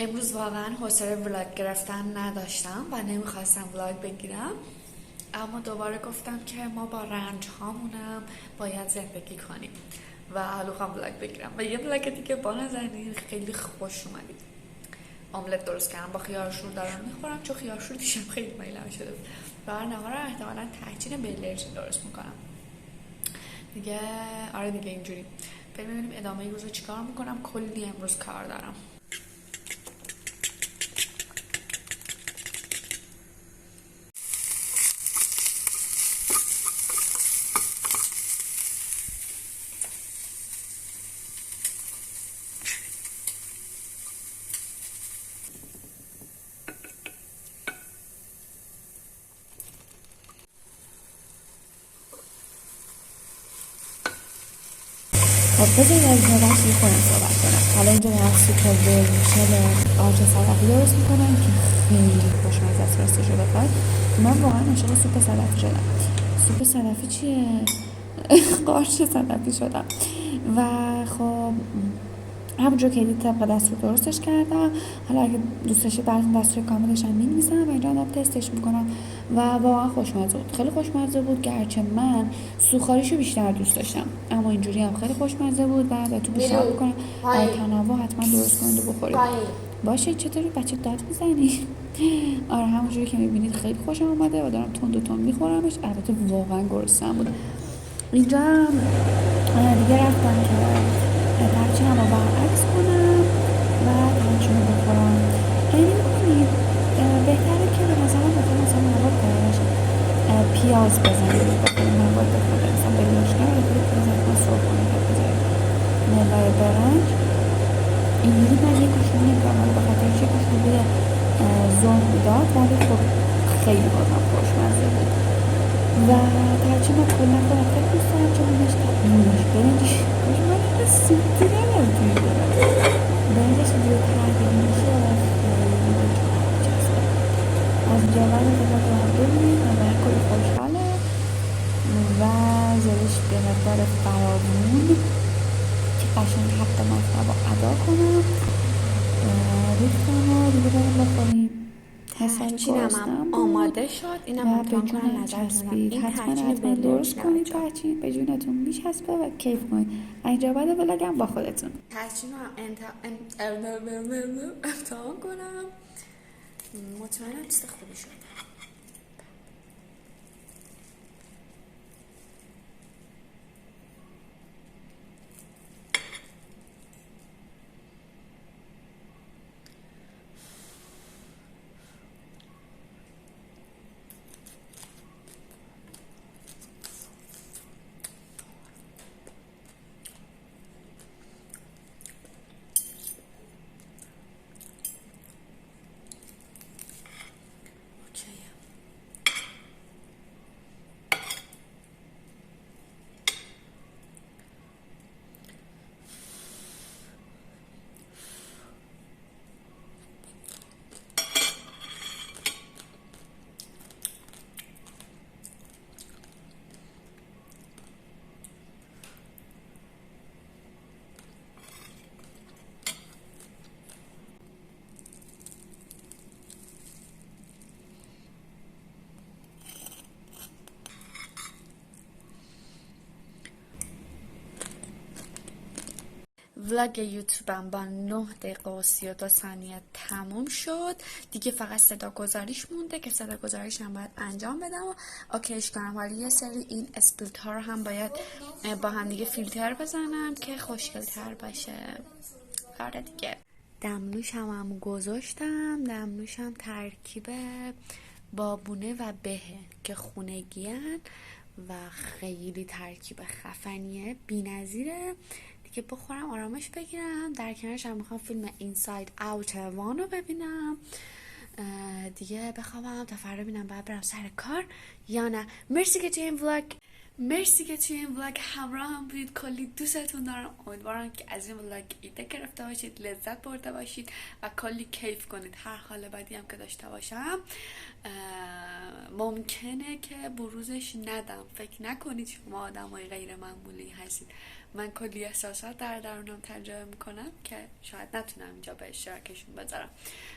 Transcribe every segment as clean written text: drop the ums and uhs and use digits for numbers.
امروز واقعا حوصله ولاگ گرفتن نداشتم و نمیخواستم ولاگ بگیرم، اما دوباره گفتم که ما با رنج هامونم باید زندگی کنیم و حالا خواهم ولاگ بگیرم و یه ولاگ دیگه با نظرین خیلی خوش اومدید. املت درست کردم، با خیارشور دارم میخورم چون خیارشور دیشب خیلی میلم شده بود و نهارم احتمالا تحجین بلرژی درست میکنم دیگه. آره دیگه اینجوری ببینیم ادامه روزو چیکار میکنم. کلی امروز کار دارم. خب بذارید از اینجا بحثی خودم صحبت کنم. حالا اینجا دارم سوپ ورمیشل آرچ صدفی درست میکنم که خیلی خوشمزه است راستش رو بخواد. من واقعا عاشق سوپ صدفی شدم. سوپ صدفی چیه؟ قارچ صدفی شدم. و خب همونجور که دید طبق دستور درستش کردم. حالا اگه دوست داشتید براتون دستور کاملش هم می‌نویسم و اینجا هم تستش میکنم و واقعا خوشمزه بود. خیلی خوشمزه بود، گرچه من سوخاریشو بیشتر دوست داشتم، اما اینجوری هم خیلی خوشمزه بود و بهتون پیشنهاد میکنم برای تنوع حتما درست کنید و بخورید. باشه چطوری بچه داد میزنی؟ آره همونجوری که میبینید خیلی خوشم اومده و دارم تند و تند میخورمش. البته واقعا گرسنه‌ام بود. اینجا هم دیگه رفتم که ترچینم رو برعکس کنم و ترچین رو بخورم. نمی‌کنید بهتره که به نظرم بخور مثلا مواد باش پیاز بزنید بخور مواد بخور مثلا بلیاشنه رو بخور پیاز حتما سرخ کنید و بذارید ملای برنج. اینجوری من یه کوچولو نمی‌کنم حالا بخاطر چه کوچولوی زوم میداد ولی خب خیلی بازم خوشمزه بود و ترچین رو کلا خودم خیلی دوست دارم چون نونش برنجش من اینقدر سوتی ندارم توی دارم برنجش اینجوری تغییر میشه و خیلی به جونم میچسبه. از جوان رو هم ببینید و من کلی خوشحاله و زرش به مقدار فراوون که قشنگ حق مطلب رو ادا کنم ریختم و دیگه بریم بخوریم. ترچینم آماده شد. اینم و امتحان به کنم جونم نظرتونم. چسبید. این حتما ترچین درست بلرژی کنید بچه‌ها. ترچین به جونتون میچسبه و کیف کنید. اینجا بعد بلگم با خودتون. ترچین رو هم امتحان کنم. مطمئنم چیز خوبی شد. ولاگ یوتیوبم با 9 دقیقه و 32 ثانیه تموم شد. دیگه فقط صدا گذاریش مونده که صدا گذاریش هم باید انجام بدم و اوکیش کنم. ولی یه سری این اسپلیت ها رو هم باید با هم دیگه فیلتر بزنم که خوشگل تر باشه. آره دیگه. دمنوش هم گذاشتم. دمنوش هم ترکیب بابونه و بهه که خونگیان و خیلی ترکیب خفنیه، بی‌نظیره دیگه. بخورم آرامش بگیرم. در کنارش هم میخوام فیلم اینساید اوت وان رو ببینم دیگه، بخوابم تا فردا ببینم باید برم سر کار یا نه. مرسی که توی این ولاگ همراه هم بودید. کلی دوستتون دارم. امیدوارم که از این ولاگ ایده گرفته باشید، لذت برده باشید و کلی کیف کنید. هر حال بدی هم که داشته باشم ممکنه که بروزش ندم. فکر نکنید شما آدمای غیر معمولی هستید. من کلی احساسات در درونم تجربه میکنم که شاید نتونم اینجا به اشتراکشون بذارم.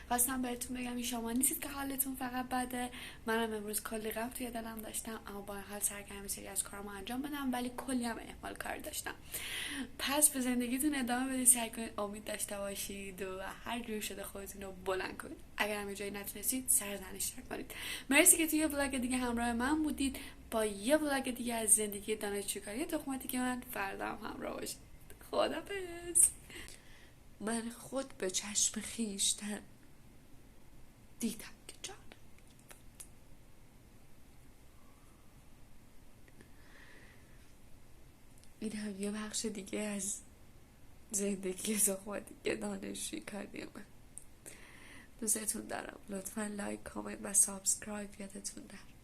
خواستم بهتون بگم این شما نیستید که حالتون فقط بده. منم امروز کلی غم توی دلم داشتم، اما با این حال سعی کردم سری از کارامو انجام بدم، ولی کلی هم اهمال کار داشتم. پس به زندگیتون ادامه بدید، سعی کنید امید داشته باشید و هر جور شده خودتون رو بلند کنید. اگر هم جایی نتونستید سرزنش نکنید. مرسی که توی یه بلاگ دیگه همراه من بودید با یه بلاگ دیگه از زندگی دانشجوکاری تخماتی که من فردا هم همراه باشید. خدافظ. من خود به چشم خیشتن دیدم که جان این هم یه بخش دیگه از زندگی تخماتی که دانشجوکاری من. دوستتون دارم. لطفا لایک، کامنت و سابسکرایب یادتون نره.